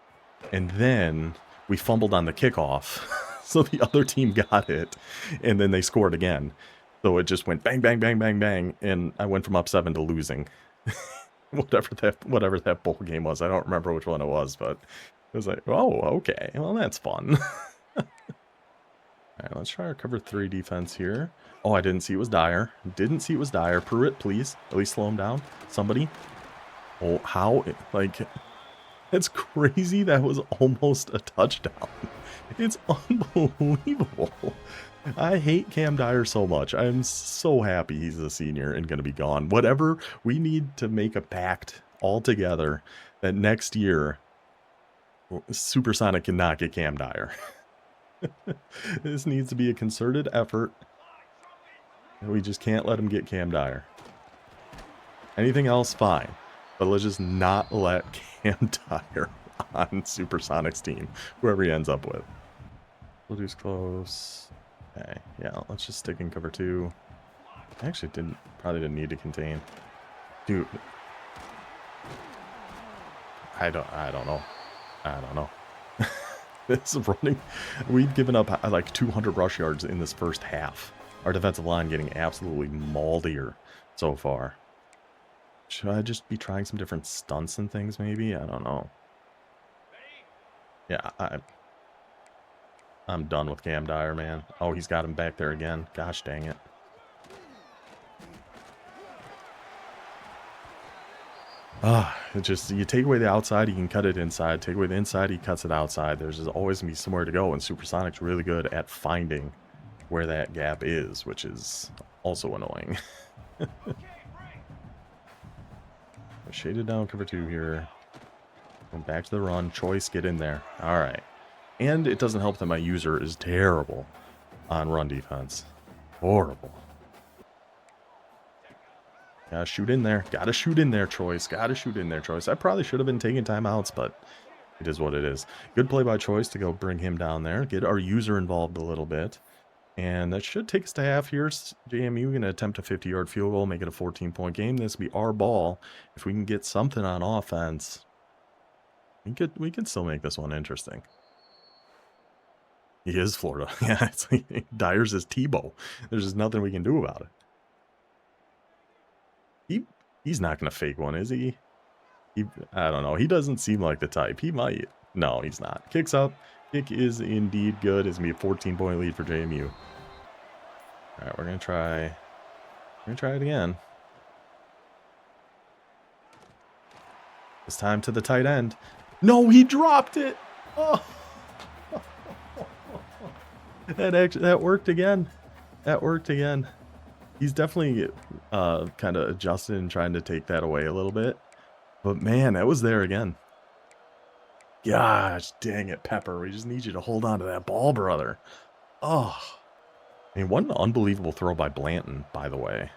And then we fumbled on the kickoff. So the other team got it. And then they scored again. So it just went bang, bang, bang, bang, bang. And I went from up 7 to losing. whatever that bowl game was. I don't remember which one it was, but it was like, oh, okay. Well, that's fun. All right, let's try our cover 3 defense here. Oh, I didn't see it was Dyer. Didn't see it was Dyer. Pruitt, please. At least slow him down. Somebody. Oh, how? Like, it's crazy. That was almost a touchdown. It's unbelievable. I hate Cam Dyer so much. I'm so happy he's a senior and going to be gone. Whatever, we need to make a pact all together that next year, Supersonic cannot get Cam Dyer. This needs to be a concerted effort. We just can't let him get Cam Dyer. Anything else, fine. But let's just not let Cam Dyer on Supersonic's team, whoever he ends up with. We'll do close. Okay, yeah, let's just stick in cover 2. I actually probably didn't need to contain. Dude. I don't know. I don't know. This running, we've given up like 200 rush yards in this first half. Our defensive line getting absolutely mauled here so far. Should I just be trying some different stunts and things maybe? I don't know. Yeah, I'm done with Cam Dyer, man. Oh, he's got him back there again. Gosh dang it. It just, you take away the outside, he can cut it inside. Take away the inside, he cuts it outside. There's just always going to be somewhere to go, and Supersonic's really good at finding where that gap is, which is also annoying. Shaded down cover 2 here. Going back to the run. Choice, get in there. All right. And it doesn't help that my user is terrible on run defense. Horrible. Gotta shoot in there. Gotta shoot in there, Choice. Gotta shoot in there, Choice. I probably should have been taking timeouts, but it is what it is. Good play by Choice to go bring him down there. Get our user involved a little bit. And that should take us to half here. JMU going to attempt a 50-yard field goal, make it a 14-point game. This will be our ball. If we can get something on offense, we could still make this one interesting. He is Florida. Yeah, it's like Dyer's is Tebow. There's just nothing we can do about it. He's not going to fake one, is he? I don't know. He doesn't seem like the type. He might. No, he's not. Kicks up. Kick is indeed good. It's going to be a 14-point lead for JMU. All right, we're going to try it again. This time to the tight end. No, he dropped it. Oh. That worked again. That worked again. He's definitely kind of adjusted and trying to take that away a little bit. But man, that was there again. Gosh, dang it, Pepper. We just need you to hold on to that ball, brother. Oh. I mean, what an unbelievable throw by Blanton, by the way.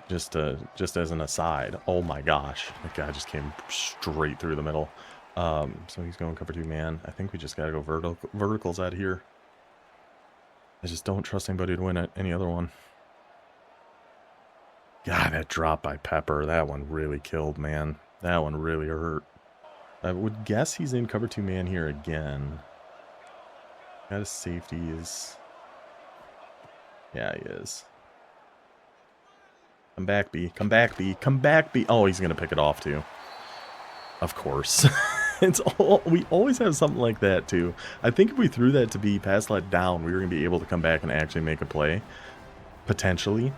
Just as an aside. Oh my gosh. That guy just came straight through the middle. So he's going cover 2 man. I think we just got to go verticals out here. I just don't trust anybody to win any other one. God, that drop by Pepper. That one really killed, man. That one really hurt. I would guess he's in cover 2 man here again. Got his safety is... Yeah, he is. Come back, B. Come back, B. Come back, B. Oh, he's going to pick it off, too. Of course. We always have something like that, too. I think if we threw that to B, pass let down, we were going to be able to come back and actually make a play. Potentially.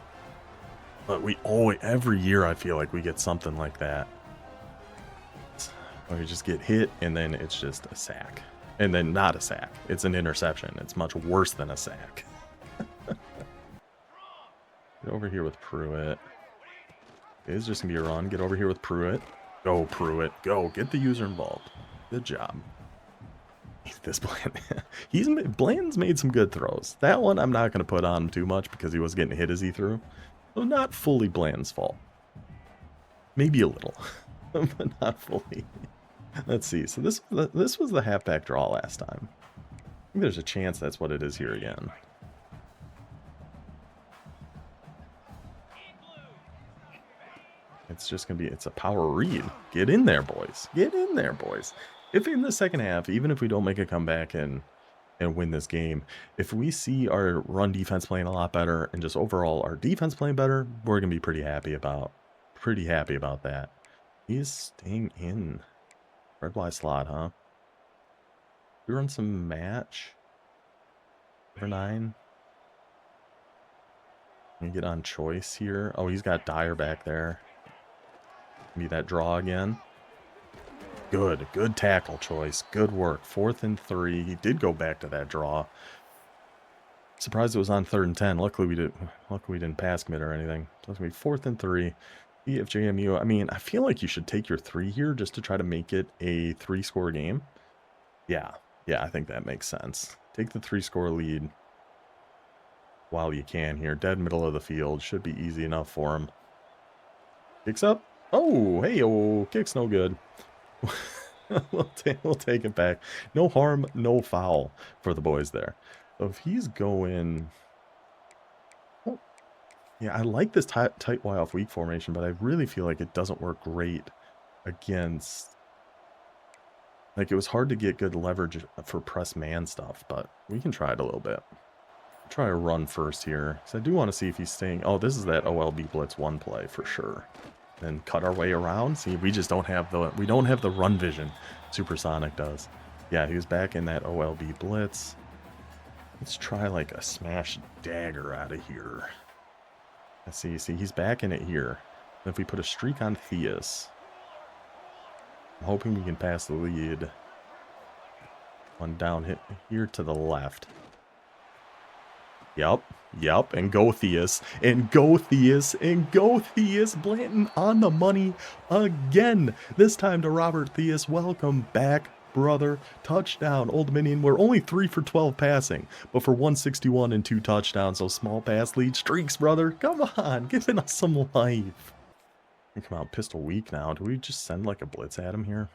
But we always, every year, I feel like we get something like that. Or we just get hit, and then it's just a sack. And then not a sack. It's an interception. It's much worse than a sack. Get over here with Pruitt. It's just going to be a run. Get over here with Pruitt. Go, Pruitt. Go. Get the user involved. Good job. This Bland. Bland's made some good throws. That one I'm not going to put on him too much because he was getting hit as he threw. So not fully Bland's fault. Maybe a little. But not fully. Let's see. So this was the halfback draw last time. I think there's a chance that's what it is here again. It's just going to be, it's a power read. Get in there, boys. Get in there, boys. If in the second half, even if we don't make a comeback and win this game, if we see our run defense playing a lot better and just overall our defense playing better, we're going to be pretty happy about that. He's staying in. Red Y slot, huh? We run some match. Number 9. Let me get on Choice here. Oh, he's got Dyer back there. Be that draw again. Good tackle, Choice. Good work. 4th and 3. He did go back to that draw. Surprised it was on 3rd and 10. Luckily we didn't pass commit or anything. So it's gonna be 4th and 3. If JMU, I mean, I feel like you should take your 3 here just to try to make it a 3-score game. Yeah, I think that makes sense. Take the 3-score lead while you can here. Dead middle of the field. Should be easy enough for him. Kicks up. Oh, hey, oh, kick's no good. We'll take it back. No harm, no foul for the boys there. So if he's going... Yeah, I like this tight Y off weak formation, but I really feel like it doesn't work great against... Like, it was hard to get good leverage for press man stuff, but we can try it a little bit. Try a run first here, because I do want to see if he's staying... Oh, this is that OLB Blitz 1 play for sure. Then cut our way around. See, we just don't have the... We don't have the run vision Supersonic does. Yeah, he was back in that OLB Blitz. Let's try, like, a smash dagger out of here. Let's see. See, he's back in it here. If we put a streak on Theus... I'm hoping we can pass the lead. One down hit here to the left. Yep, and go Theus, and go Theus, and go Theus. Blanton on the money again. This time to Robert Theus. Welcome back, brother. Touchdown, Old Dominion. We're only 3 for 12 passing, but for 161 and 2 touchdowns. So small pass lead streaks, brother. Come on, giving us some life. We come out pistol weak now. Do we just send like a blitz at him here?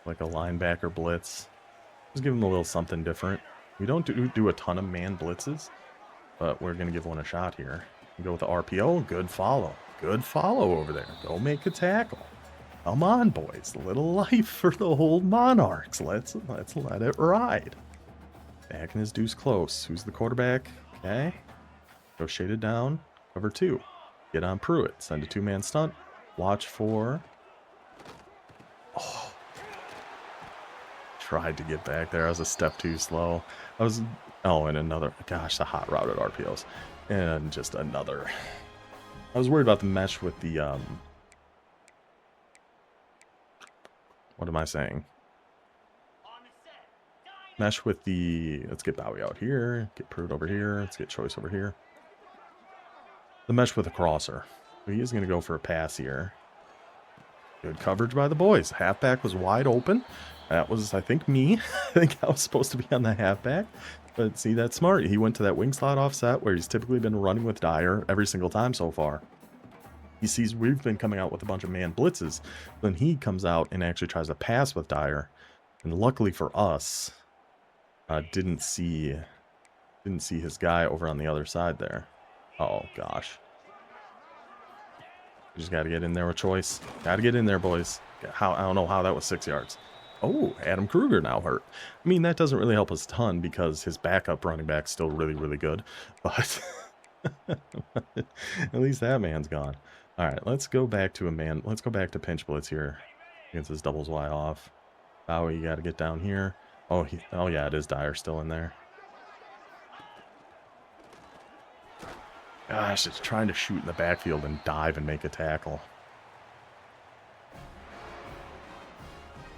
Like a linebacker blitz. Just give him a little something different. We don't do a ton of man blitzes, but we're going to give one a shot here. Go with the RPO. Good follow. Good follow over there. Go make a tackle. Come on, boys. A little life for the old Monarchs. Let's let it ride. Back in his deuce close. Who's the quarterback? Okay. Go shaded down. Cover 2. Get on Pruitt. Send a 2-man stunt. Watch for... Oh. Tried to get back there. I was a step too slow. I was... Oh, and another... Gosh, the hot routed RPOs. And just another... I was worried about the mesh with the... What am I saying? Mesh with the... Let's get Bowie out here. Get Pruitt over here. Let's get Choice over here. The mesh with a crosser. He is going to go for a pass here. Good coverage by the boys. Halfback was wide open. That was, I think, me. I think I was supposed to be on the halfback. But see, that's smart. He went to that wing slot offset where he's typically been running with Dyer every single time so far. He sees we've been coming out with a bunch of man blitzes. Then he comes out and actually tries to pass with Dyer. And luckily for us, didn't see his guy over on the other side there. Oh, gosh. We just got to get in there with Choice. Got to get in there, boys. I don't know how that was 6 yards. Oh, Adam Kruger now hurt. I mean, that doesn't really help us a ton because his backup running back's still really, really good. But at least that man's gone. All right, let's go back to a man. Let's go back to pinch blitz here against his doubles Y off. Bowie, you got to get down here. Oh, yeah, it is Dyer still in there. Gosh, it's trying to shoot in the backfield and dive and make a tackle.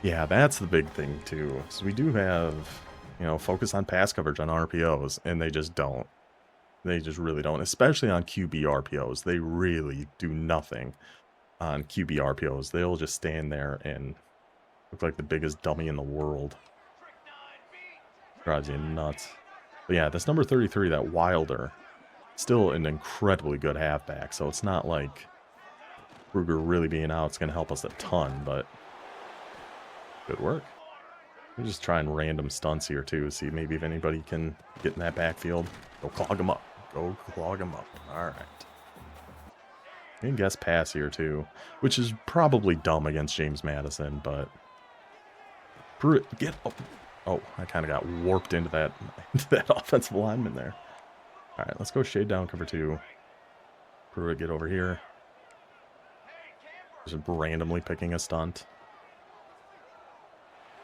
Yeah, that's the big thing, too. So we do have, focus on pass coverage on RPOs, and they just don't. They just really don't, especially on QB RPOs. They really do nothing on QB RPOs. They'll just stand there and look like the biggest dummy in the world. Drives you nuts. But yeah, this number 33, that Wilder... Still an incredibly good halfback, so it's not like Kruger really being out is going to help us a ton, but good work. We're just trying random stunts here, too. See maybe if anybody can get in that backfield. Go clog them up. Go clog them up. All right. You can guess pass here, too, which is probably dumb against James Madison, but... Pruitt, get up. Oh, I kind of got warped into that offensive lineman there. All right, let's go shade down cover 2. Pruitt, get over here. Just randomly picking a stunt.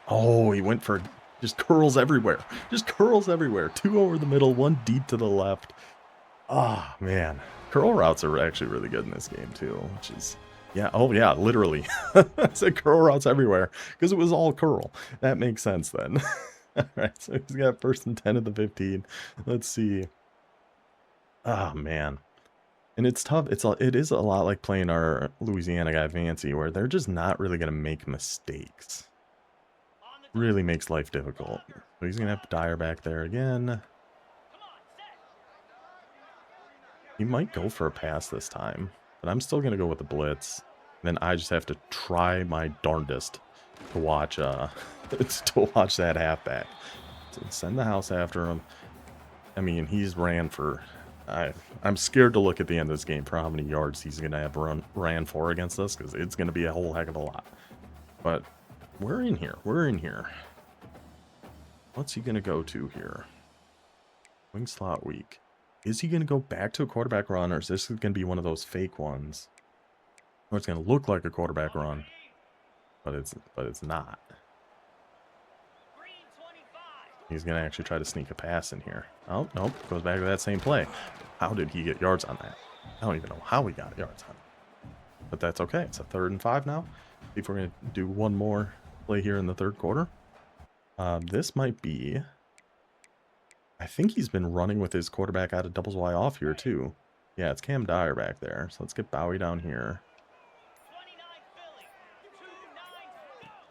Oh, he went for just curls everywhere. Just curls everywhere. 2 over the middle, 1 deep to the left. Ah, oh, man. Curl routes are actually really good in this game, too, which is... Yeah, oh, yeah, literally. I said curl routes everywhere because it was all curl. That makes sense, then. All right, so he's got 1st and 10 at the 15. Let's see. Oh, man. And it's tough. It is a lot like playing our Louisiana guy, Vancy, where they're just not really going to make mistakes. Really makes life difficult. So he's going to have Dyer back there again. He might go for a pass this time, but I'm still going to go with the blitz. And then I just have to try my darndest to watch that halfback. So send the house after him. I mean, he's ran for I'm scared to look at the end of this game for how many yards he's going to have ran for against us, because it's going to be a whole heck of a lot. But we're in here. We're in here. What's he going to go to here? Wing slot weak. Is he going to go back to a quarterback run, or is this going to be one of those fake ones? Or it's going to look like a quarterback run, but it's not. He's going to actually try to sneak a pass in here. Oh, nope. Goes back to that same play. How did he get yards on that? I don't even know how he got yards on it. But that's okay. It's a 3rd and 5 now. See if we're going to do one more play here in the 3rd quarter. This might be... I think he's been running with his quarterback out of doubles Y off here, too. Yeah, it's Cam Dyer back there. So let's get Bowie down here.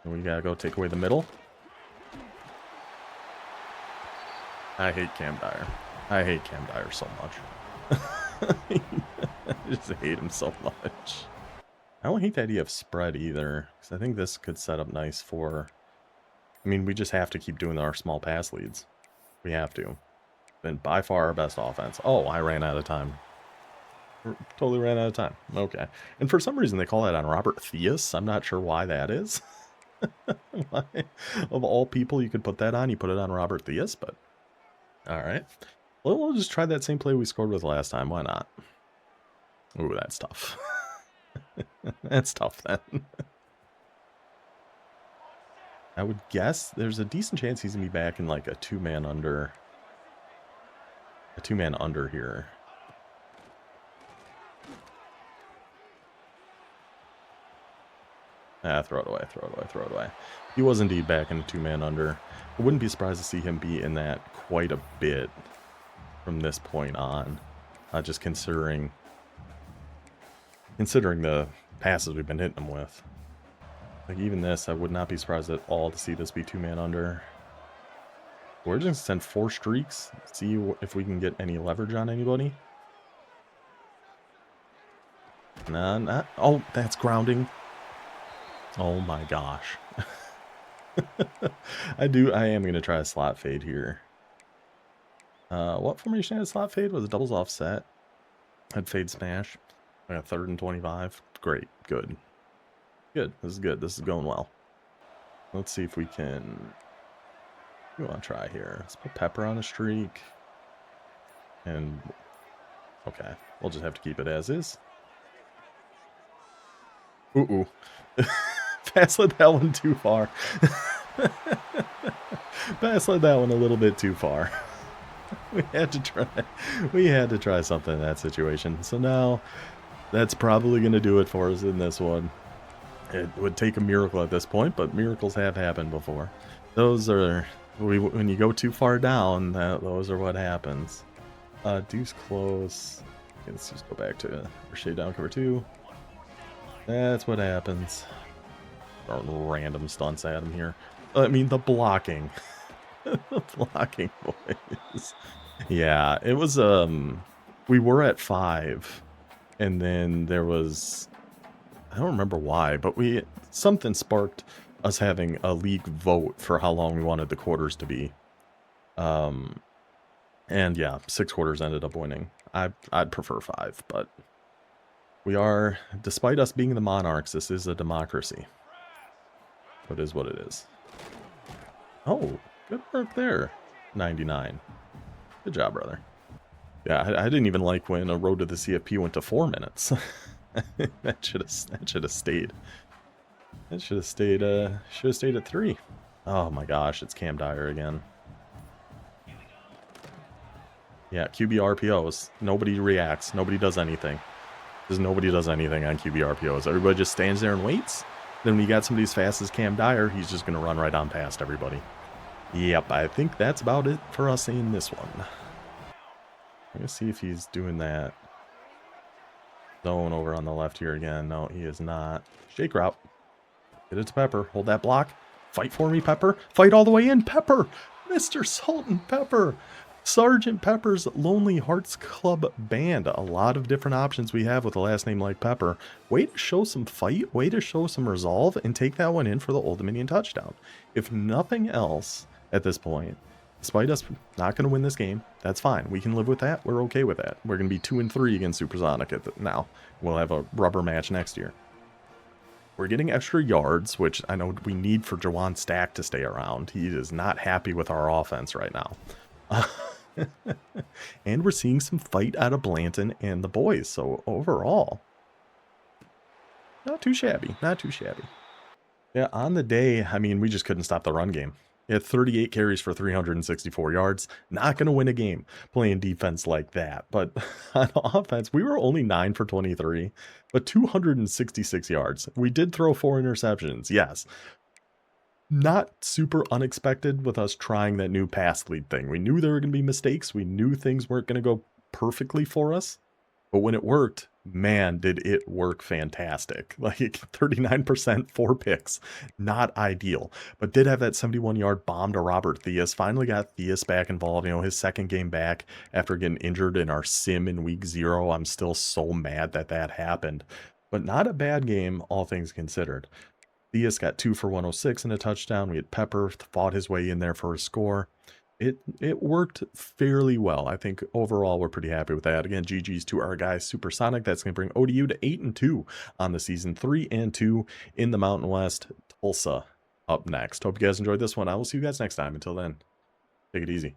And we got to go take away the middle. I hate Cam Dyer. I hate Cam Dyer so much. I just hate him so much. I don't hate the idea of spread either, because I think this could set up nice for... I mean, we just have to keep doing our small pass leads. We have to. Been by far our best offense. Oh, I ran out of time. Totally ran out of time. Okay. And for some reason, they call that on Robert Theus. I'm not sure why that is. Why? Of all people you could put that on, you put it on Robert Theus, but... Alright. Well, we'll just try that same play we scored with last time. Why not? Ooh, that's tough. That's tough, then. I would guess there's a decent chance he's going to be back in, like, a two-man under. A two-man under here. Throw it away, throw it away, throw it away. He was indeed back in a two-man under. I wouldn't be surprised to see him be in that quite a bit from this point on. Just considering the passes we've been hitting him with. Like, even this, I would not be surprised at all to see this be two-man under. We're just going to send 4 streaks, see if we can get any leverage on anybody. Nah, not. Oh, that's grounding. Oh my gosh. I am going to try a slot fade here. What formation had a slot fade? Was it doubles offset? Had fade smash. I got 3rd and 25. Great. Good. Good. This is good. This is going well. Let's see if we can... We want to try here. Let's put Pepper on a streak. And... Okay. We'll just have to keep it as is. Ooh. Pass led that one too far. Pass led that one a little bit too far. We had to try something in that situation. So now that's probably going to do it for us in this one. It would take a miracle at this point, but miracles have happened before. Those are when you go too far down, those are what happens. Deuce close. Okay, let's just go back to shade down cover 2. That's what happens. Throwing random stunts at him here. I mean, the blocking. The blocking, boys. Yeah, it was, we were at 5, and then there was, I don't remember why, but something sparked us having a league vote for how long we wanted the quarters to be. And yeah, 6 quarters ended up winning. I'd prefer 5, but we are, despite us being the Monarchs, this is a democracy. It is what it is. Oh, good work there. 99. Good job, brother. Yeah, I didn't even like when a road to the CFP went to 4 minutes. That should have stayed. That should have stayed at 3. Oh my gosh, it's Cam Dyer again. Yeah, QB RPOs. Nobody reacts. Nobody does anything. Because nobody does anything on QB RPOs. Everybody just stands there and waits. Then when you got somebody as fast as Cam Dyer, he's just going to run right on past everybody. Yep, I think that's about it for us in this one. I'm going to see if he's doing that zone over on the left here again. No, he is not. Shake route. Get it to Pepper. Hold that block. Fight for me, Pepper. Fight all the way in, Pepper. Mr. Salt and Pepper. Sergeant Pepper's Lonely Hearts Club Band. A lot of different options we have with a last name like Pepper. Way to show some fight, way to show some resolve, and take that one in for the Old Dominion touchdown. If nothing else at this point, Despite us not going to win this game, that's fine. We can live with that. We're okay with that. We're going to be 2-3 against Supersonic now. We'll have a rubber match next year. We're getting extra yards, which I know we need for Jawan Stack to stay around. He is not happy with our offense right now. And we're seeing some fight out of Blanton and the boys. So overall, not too shabby. Not too shabby. Yeah, on the day, I mean, we just couldn't stop the run game. He had 38 carries for 364 yards. Not going to win a game playing defense like that. But on offense, we were only 9 for 23, but 266 yards. We did throw 4 interceptions, yes. Not super unexpected with us trying that new pass lead thing. We knew there were going to be mistakes. We knew things weren't going to go perfectly for us. But when it worked, man, did it work fantastic. Like 39%, 4 picks. Not ideal. But did have that 71-yard bomb to Robert Theus. Finally got Theus back involved. You know, his second game back after getting injured in our sim in week 0. I'm still so mad that that happened. But not a bad game, all things considered. Theus got 2 for 106 and a touchdown. We had Pepper fought his way in there for a score. It worked fairly well. I think overall we're pretty happy with that. Again, GG's to our guy Supersonic. That's going to bring ODU to 8-2 on the season, 3-2 in the Mountain West. Tulsa up next. Hope you guys enjoyed this one. I will see you guys next time. Until then, take it easy.